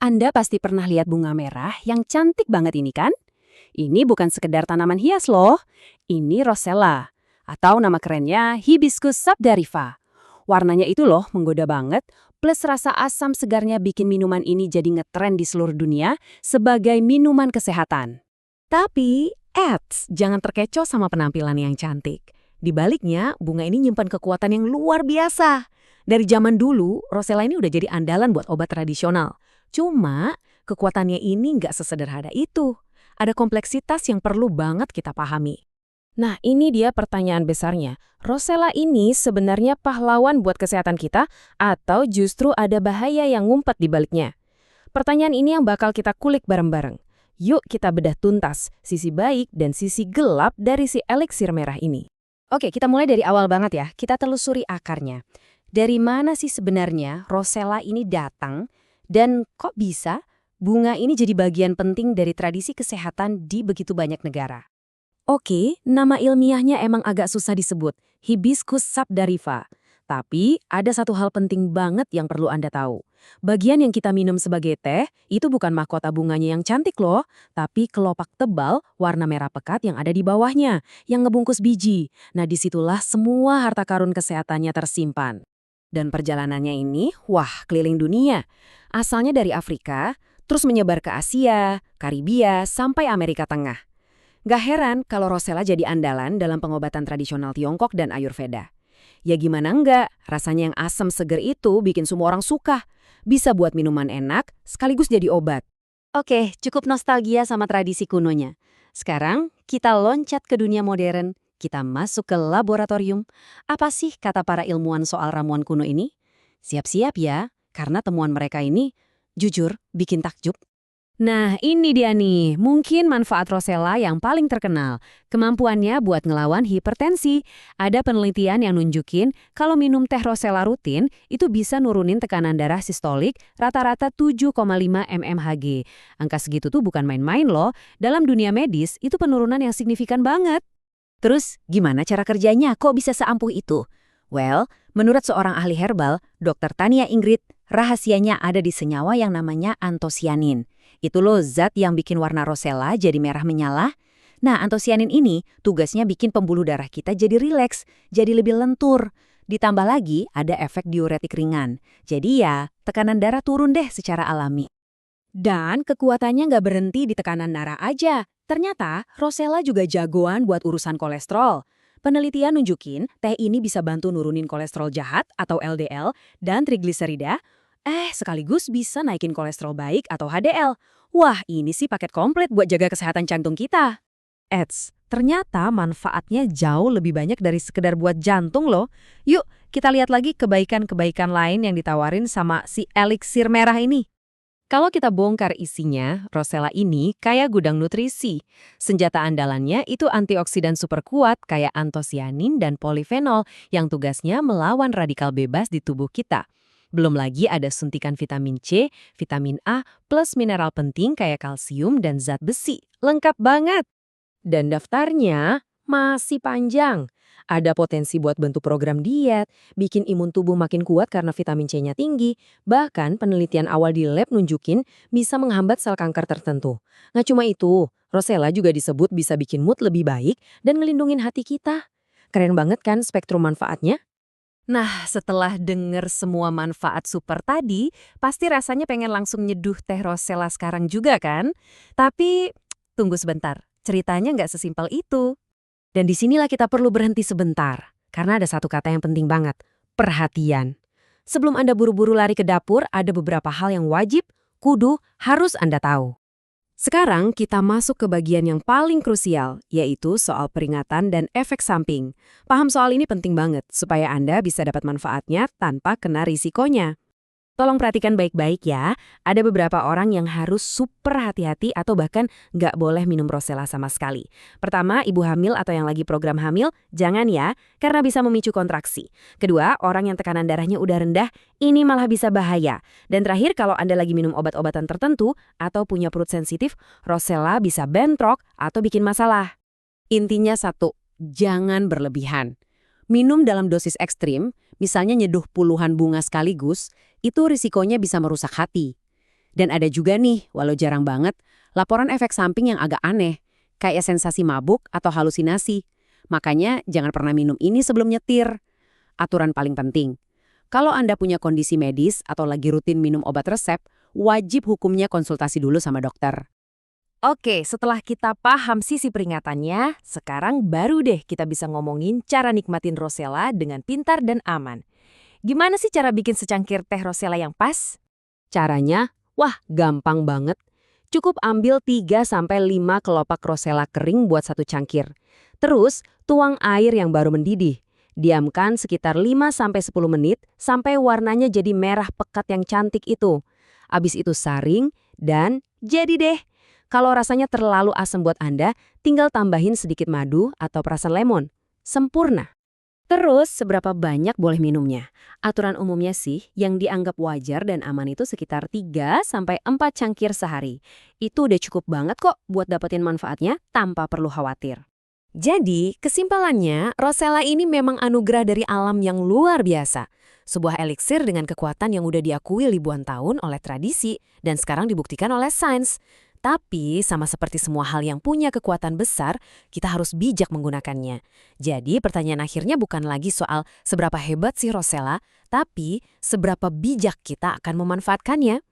Anda pasti pernah lihat bunga merah yang cantik banget ini kan? Ini bukan sekedar tanaman hias loh. Ini Rosella, atau nama kerennya Hibiscus subdariva. Warnanya itu loh menggoda banget, plus rasa asam segarnya bikin minuman ini jadi ngetren di seluruh dunia sebagai minuman kesehatan. Tapi, jangan terkecoh sama penampilan yang cantik. Di baliknya, bunga ini nyimpan kekuatan yang luar biasa. Dari zaman dulu, Rosella ini udah jadi andalan buat obat tradisional. Cuma, kekuatannya ini nggak sesederhana itu. Ada kompleksitas yang perlu banget kita pahami. Nah, ini dia pertanyaan besarnya. Rosella ini sebenarnya pahlawan buat kesehatan kita atau justru ada bahaya yang ngumpet di baliknya? Pertanyaan ini yang bakal kita kulik bareng-bareng. Yuk kita bedah tuntas sisi baik dan sisi gelap dari si eliksir merah ini. Oke, kita mulai dari awal banget ya. Kita telusuri akarnya. Dari mana sih sebenarnya Rosella ini datang dan kok bisa bunga ini jadi bagian penting dari tradisi kesehatan di begitu banyak negara? Oke, nama ilmiahnya emang agak susah disebut, Hibiscus subdariva. Tapi ada satu hal penting banget yang perlu Anda tahu. Bagian yang kita minum sebagai teh, itu bukan mahkota bunganya yang cantik loh, tapi kelopak tebal warna merah pekat yang ada di bawahnya, yang ngebungkus biji. Nah disitulah semua harta karun kesehatannya tersimpan. Dan perjalanannya ini, wah keliling dunia. Asalnya dari Afrika, terus menyebar ke Asia, Karibia, sampai Amerika Tengah. Gak heran kalau Rosella jadi andalan dalam pengobatan tradisional Tiongkok dan Ayurveda. Ya gimana enggak, rasanya yang asam seger itu bikin semua orang suka. Bisa buat minuman enak, sekaligus jadi obat. Oke, cukup nostalgia sama tradisi kunonya. Sekarang kita loncat ke dunia modern, kita masuk ke laboratorium. Apa sih kata para ilmuwan soal ramuan kuno ini? Siap-siap ya, karena temuan mereka ini, jujur, bikin takjub. Nah, ini dia nih, mungkin manfaat Rosella yang paling terkenal. Kemampuannya buat ngelawan hipertensi. Ada penelitian yang nunjukin kalau minum teh Rosella rutin, itu bisa nurunin tekanan darah sistolik rata-rata 7,5 mmHg. Angka segitu tuh bukan main-main loh. Dalam dunia medis, itu penurunan yang signifikan banget. Terus, gimana cara kerjanya? Kok bisa seampuh itu? Well, menurut seorang ahli herbal, Dr. Tania Ingrid, rahasianya ada di senyawa yang namanya antosianin. Itu loh zat yang bikin warna Rosella jadi merah menyala. Nah, antosianin ini tugasnya bikin pembuluh darah kita jadi rileks, jadi lebih lentur. Ditambah lagi ada efek diuretik ringan. Jadi ya, tekanan darah turun deh secara alami. Dan kekuatannya nggak berhenti di tekanan darah aja. Ternyata Rosella juga jagoan buat urusan kolesterol. Penelitian nunjukin teh ini bisa bantu nurunin kolesterol jahat atau LDL dan trigliserida, sekaligus bisa naikin kolesterol baik atau HDL. Wah, ini sih paket komplit buat jaga kesehatan jantung kita. Ternyata manfaatnya jauh lebih banyak dari sekedar buat jantung loh. Yuk, kita lihat lagi kebaikan-kebaikan lain yang ditawarin sama si eliksir merah ini. Kalau kita bongkar isinya, Rosella ini kayak gudang nutrisi. Senjata andalannya itu antioksidan super kuat kayak antosianin dan polifenol yang tugasnya melawan radikal bebas di tubuh kita. Belum lagi ada suntikan vitamin C, vitamin A, plus mineral penting kayak kalsium dan zat besi. Lengkap banget. Dan daftarnya masih panjang. Ada potensi buat bentuk program diet, bikin imun tubuh makin kuat karena vitamin C-nya tinggi. Bahkan penelitian awal di lab nunjukin bisa menghambat sel kanker tertentu. Nggak cuma itu, Rosella juga disebut bisa bikin mood lebih baik dan ngelindungin hati kita. Keren banget kan spektrum manfaatnya? Nah, setelah denger semua manfaat super tadi, pasti rasanya pengen langsung nyeduh teh Rosella sekarang juga kan? Tapi, tunggu sebentar, ceritanya nggak sesimpel itu. Dan disinilah kita perlu berhenti sebentar, karena ada satu kata yang penting banget, perhatian. Sebelum Anda buru-buru lari ke dapur, ada beberapa hal yang wajib, kudu, harus Anda tahu. Sekarang kita masuk ke bagian yang paling krusial, yaitu soal peringatan dan efek samping. Paham soal ini penting banget, supaya Anda bisa dapat manfaatnya tanpa kena risikonya. Tolong perhatikan baik-baik ya, ada beberapa orang yang harus super hati-hati atau bahkan nggak boleh minum Rosella sama sekali. Pertama, ibu hamil atau yang lagi program hamil, jangan ya, karena bisa memicu kontraksi. Kedua, orang yang tekanan darahnya udah rendah, ini malah bisa bahaya. Dan terakhir, kalau Anda lagi minum obat-obatan tertentu atau punya perut sensitif, Rosella bisa bentrok atau bikin masalah. Intinya satu, jangan berlebihan. Minum dalam dosis ekstrim, misalnya nyeduh puluhan bunga sekaligus, itu risikonya bisa merusak hati. Dan ada juga nih, walau jarang banget, laporan efek samping yang agak aneh, kayak sensasi mabuk atau halusinasi. Makanya jangan pernah minum ini sebelum nyetir. Aturan paling penting, kalau Anda punya kondisi medis atau lagi rutin minum obat resep, wajib hukumnya konsultasi dulu sama dokter. Oke, setelah kita paham sisi peringatannya, sekarang baru deh kita bisa ngomongin cara nikmatin Rosella dengan pintar dan aman. Gimana sih cara bikin secangkir teh Rosella yang pas? Caranya, wah gampang banget. Cukup ambil 3 sampai 5 kelopak rosella kering buat satu cangkir. Terus, tuang air yang baru mendidih. Diamkan sekitar 5 sampai 10 menit sampai warnanya jadi merah pekat yang cantik itu. Abis itu saring dan jadi deh. Kalau rasanya terlalu asam buat Anda, tinggal tambahin sedikit madu atau perasan lemon. Sempurna. Terus, seberapa banyak boleh minumnya? Aturan umumnya sih, yang dianggap wajar dan aman itu sekitar 3 sampai 4 cangkir sehari. Itu udah cukup banget kok buat dapetin manfaatnya tanpa perlu khawatir. Jadi, kesimpulannya, Rosella ini memang anugerah dari alam yang luar biasa. Sebuah eliksir dengan kekuatan yang udah diakui ribuan tahun oleh tradisi dan sekarang dibuktikan oleh sains. Tapi, sama seperti semua hal yang punya kekuatan besar, kita harus bijak menggunakannya. Jadi, pertanyaan akhirnya bukan lagi soal seberapa hebat sih Rosella, tapi seberapa bijak kita akan memanfaatkannya.